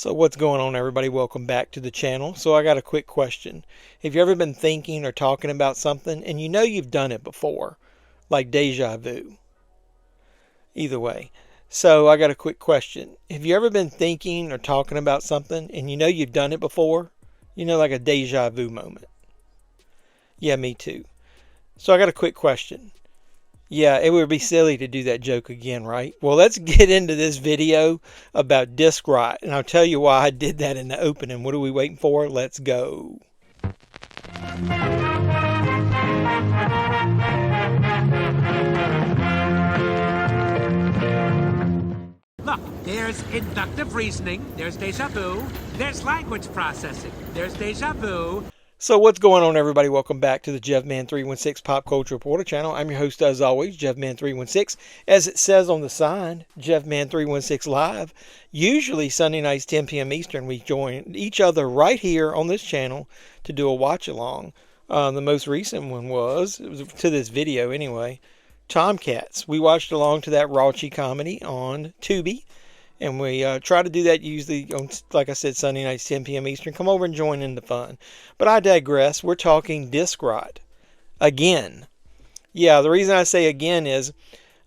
So what's going on, everybody? Welcome back to the channel. So I got a quick question. Have you ever been thinking or talking about something and you know you've done it before? Like deja vu. Either way. So I got a quick question. Have you ever been thinking or talking about something and you know you've done it before? You know, like a deja vu moment. Yeah, me too. So I got a quick question. Yeah, it would be silly to do that joke again, right? Well, let's get into this video about disc rot, and I'll tell you why I did that in the opening. What are we waiting for? Let's go. Look, there's inductive reasoning, there's deja vu, there's language processing, there's deja vu. So what's going on, everybody? Welcome back to the JevMan316 Pop Culture Reporter channel. I'm your host, as always, JevMan316. As it says on the sign, JevMan316 Live. Usually Sunday nights, 10 p.m. Eastern, we join each other right here on this channel to do a watch-along. The most recent one was to this video anyway, Tomcats. We watched along to that raunchy comedy on Tubi. And we try to do that usually on, like I said, Sunday nights, 10 p.m. Eastern. Come over and join in the fun. But I digress. We're talking disc rot. Again. Yeah, the reason I say again is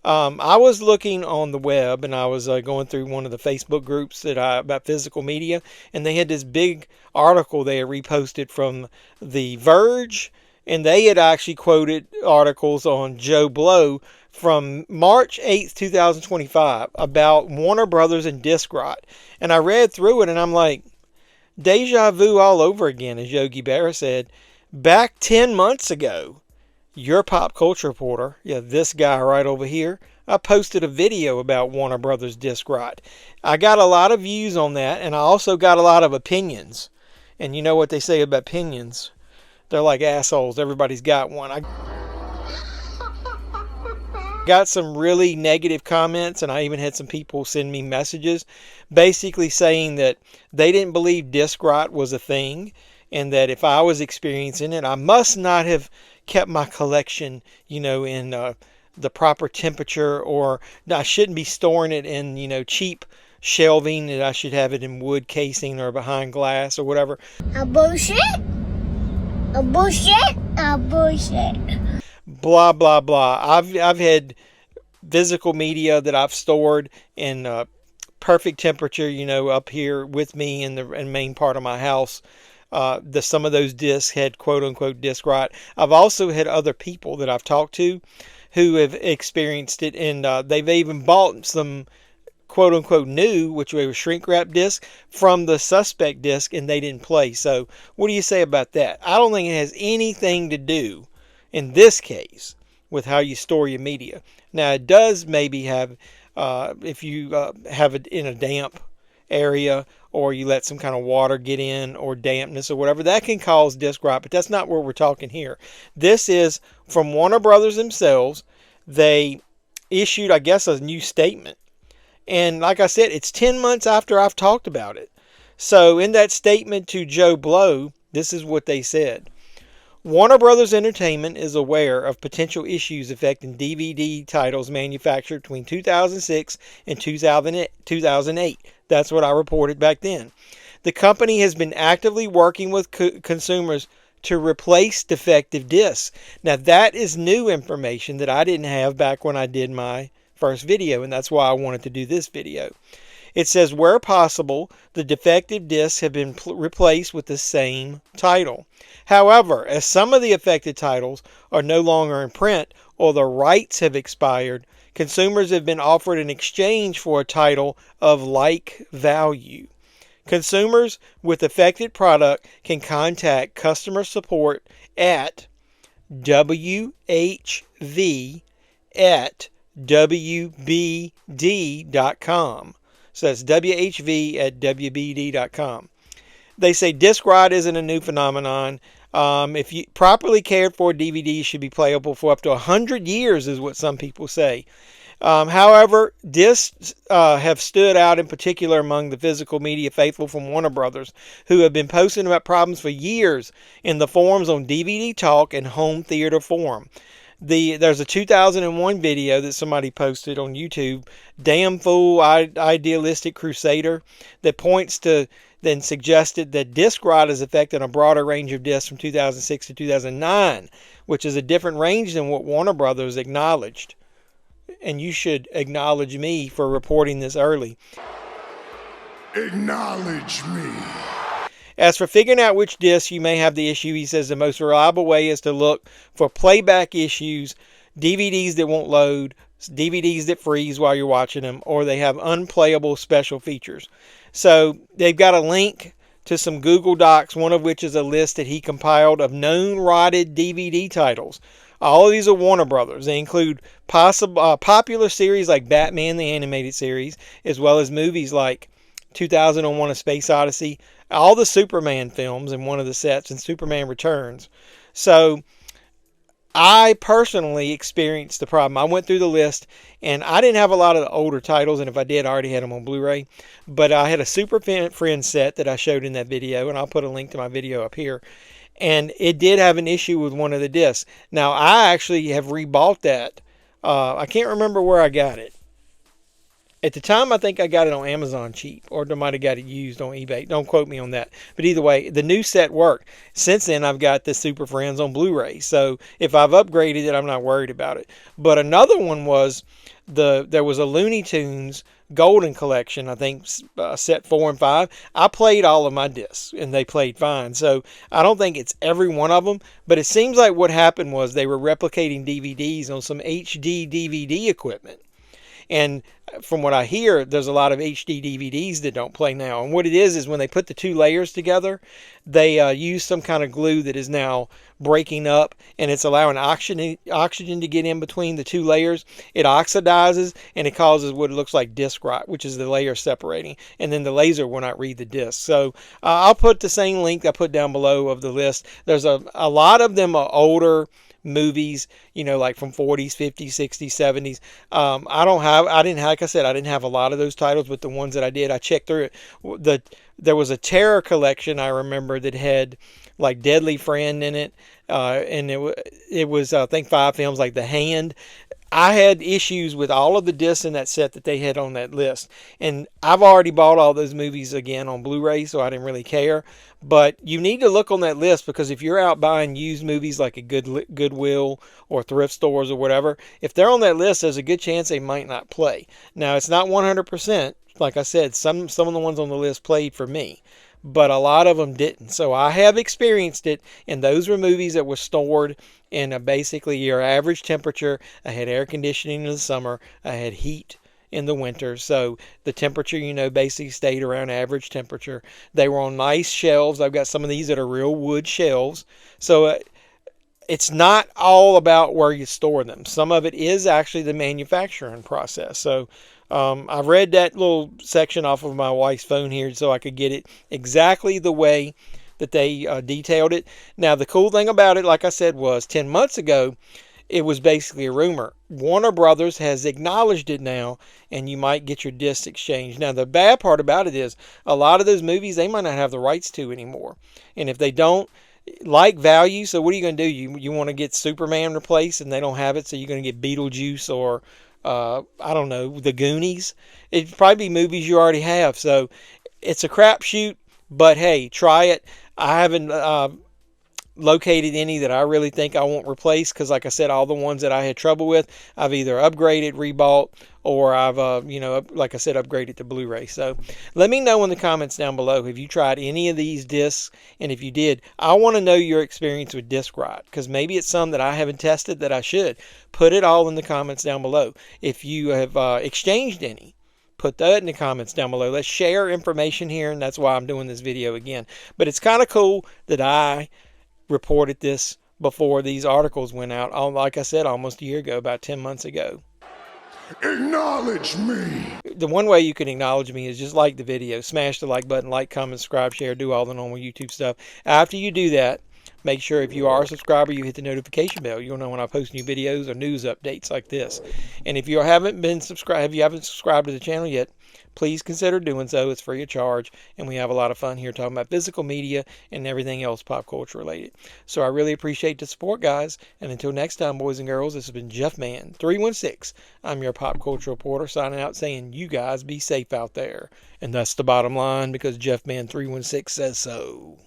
I was looking on the web and I was going through one of the Facebook groups that about physical media. And they had this big article they had reposted from The Verge. And they had actually quoted articles on Joe Blow from March 8th, 2025 about Warner Brothers and disc rot. And I read through it and I'm like, deja vu all over again, as Yogi Berra said. Back 10 months ago, your pop culture reporter, yeah, this guy right over here, I posted a video about Warner Brothers disc rot. I got a lot of views on that, and I also got a lot of opinions. And you know what they say about opinions? They're like assholes. Everybody's got one. I got some really negative comments, and I even had some people send me messages basically saying that they didn't believe disc rot was a thing, and that if I was experiencing it, I must not have kept my collection, you know, in the proper temperature, or I shouldn't be storing it in, you know, cheap shelving, that I should have it in wood casing or behind glass or whatever. Bullshit. Bullshit. Bullshit. Blah, blah, blah. I've had physical media that I've stored in perfect temperature, you know, up here with me in the main part of my house. Some of those discs had quote-unquote disc rot. I've also had other people that I've talked to who have experienced it, and they've even bought some quote-unquote new, which were shrink wrap disc, from the suspect disc, and they didn't play. So what do you say about that? I don't think it has anything to do in this case with how you store your media. Now, it does maybe have, if you have it in a damp area, or you let some kind of water get in, or dampness or whatever, that can cause disc rot, but that's not what we're talking here. This is from Warner Brothers themselves. They issued, I guess, a new statement. And like I said, it's 10 months after I've talked about it. So in that statement to Joe Blow, this is what they said. Warner Brothers Entertainment is aware of potential issues affecting DVD titles manufactured between 2006 and 2008. That's what I reported back then. The company has been actively working with consumers to replace defective discs. Now, that is new information that I didn't have back when I did my first video, and that's why I wanted to do this video. It says, where possible, the defective discs have been replaced with the same title. However, as some of the affected titles are no longer in print or the rights have expired, consumers have been offered an exchange for a title of like value. Consumers with affected product can contact customer support at whv@wbd.com. So that's whv@wbd.com. They say disc rot isn't a new phenomenon. If you properly cared for, DVDs should be playable for up to 100 years, is what some people say. However, discs have stood out in particular among the physical media faithful from Warner Brothers, who have been posting about problems for years in the forums on DVD Talk and Home Theater Forum. There's a 2001 video that somebody posted on YouTube, Damn Fool Idealistic Crusader, that points to then suggested that disc rot is affecting a broader range of discs from 2006 to 2009, which is a different range than what Warner Brothers acknowledged. And you should acknowledge me for reporting this early. Acknowledge me. As for figuring out which disc you may have the issue, he says the most reliable way is to look for playback issues, DVDs that won't load, DVDs that freeze while you're watching them, or they have unplayable special features. So they've got a link to some Google Docs, one of which is a list that he compiled of known rotted DVD titles. All of these are Warner Brothers. They include popular series like Batman the Animated Series, as well as movies like 2001: A Space Odyssey, all the Superman films in one of the sets, and Superman Returns. So I personally experienced the problem. I went through the list, and I didn't have a lot of the older titles, and if I did, I already had them on Blu-ray. But I had a Super Friends set that I showed in that video, and I'll put a link to my video up here. And it did have an issue with one of the discs. Now, I actually have rebought that. I can't remember where I got it. At the time, I think I got it on Amazon cheap, or I might have got it used on eBay. Don't quote me on that. But either way, the new set worked. Since then, I've got the Super Friends on Blu-ray. So if I've upgraded it, I'm not worried about it. But another one was there was a Looney Tunes Golden Collection, I think set 4 and 5. I played all of my discs, and they played fine. So I don't think it's every one of them. But it seems like what happened was they were replicating DVDs on some HD DVD equipment. And from what I hear, there's a lot of HD DVDs that don't play now. And what it is when they put the two layers together, they use some kind of glue that is now breaking up, and it's allowing oxygen to get in between the two layers. It oxidizes, and it causes what looks like disc rot, which is the layer separating. And then the laser will not read the disc. So I'll put the same link I put down below of the list. There's a lot of them are older movies, like from 40s, 50s, 60s, 70s. Like I said, I didn't have a lot of those titles, but the ones that I did, I checked through it. There was a terror collection I remember that had like Deadly Friend in it, and it was I think 5 films like The Hand. I had issues with all of the discs in that set that they had on that list. And I've already bought all those movies again on Blu-ray, so I didn't really care. But you need to look on that list, because if you're out buying used movies like a Goodwill or thrift stores or whatever, if they're on that list, there's a good chance they might not play. Now, it's not 100%. Like I said, some of the ones on the list played for me, but a lot of them didn't. So I have experienced it, and those were movies that were stored in basically your average temperature. I had air conditioning in the summer. I had heat in the winter. So the temperature, basically stayed around average temperature. They were on nice shelves. I've got some of these that are real wood shelves. So it's not all about where you store them. Some of it is actually the manufacturing process. So I've read that little section off of my wife's phone here so I could get it exactly the way that they detailed it. Now, the cool thing about it, like I said, was 10 months ago, it was basically a rumor. Warner Brothers has acknowledged it now, and you might get your discs exchanged. Now, the bad part about it is a lot of those movies, they might not have the rights to anymore. And if they don't, like value, so what are you going to do? You want to get Superman replaced, and they don't have it, so you're going to get Beetlejuice or I don't know, The Goonies. It'd probably be movies you already have. So it's a crapshoot, but hey, try it. I haven't located any that I really think I won't replace, because like I said, all the ones that I had trouble with, I've either upgraded, rebought, or I've like I said, upgraded to Blu-ray. So let me know in the comments down below, have you tried any of these discs? And if you did, I want to know your experience with disc rot, because maybe it's some that I haven't tested that I should. Put it all in the comments down below. If you have exchanged any, put that in the comments down below. Let's share information here, and that's why I'm doing this video again. But it's kind of cool that I reported this before these articles went out. Like I said, almost a year ago, about 10 months ago. Acknowledge me. The one way you can acknowledge me is just like the video. Smash the like button, like, comment, subscribe, share, do all the normal YouTube stuff. After you do that, Make sure if you are a subscriber, you hit the notification bell. You'll know when I post new videos or news updates like this. And if you haven't subscribed to the channel yet, please consider doing so. It's free of charge, and we have a lot of fun here talking about physical media and everything else pop culture related. So I really appreciate the support, guys. And until next time, boys and girls, this has been Jeff Man 316. I'm your pop culture reporter, signing out saying you guys be safe out there. And that's the bottom line, because Jeff Man 316 says so.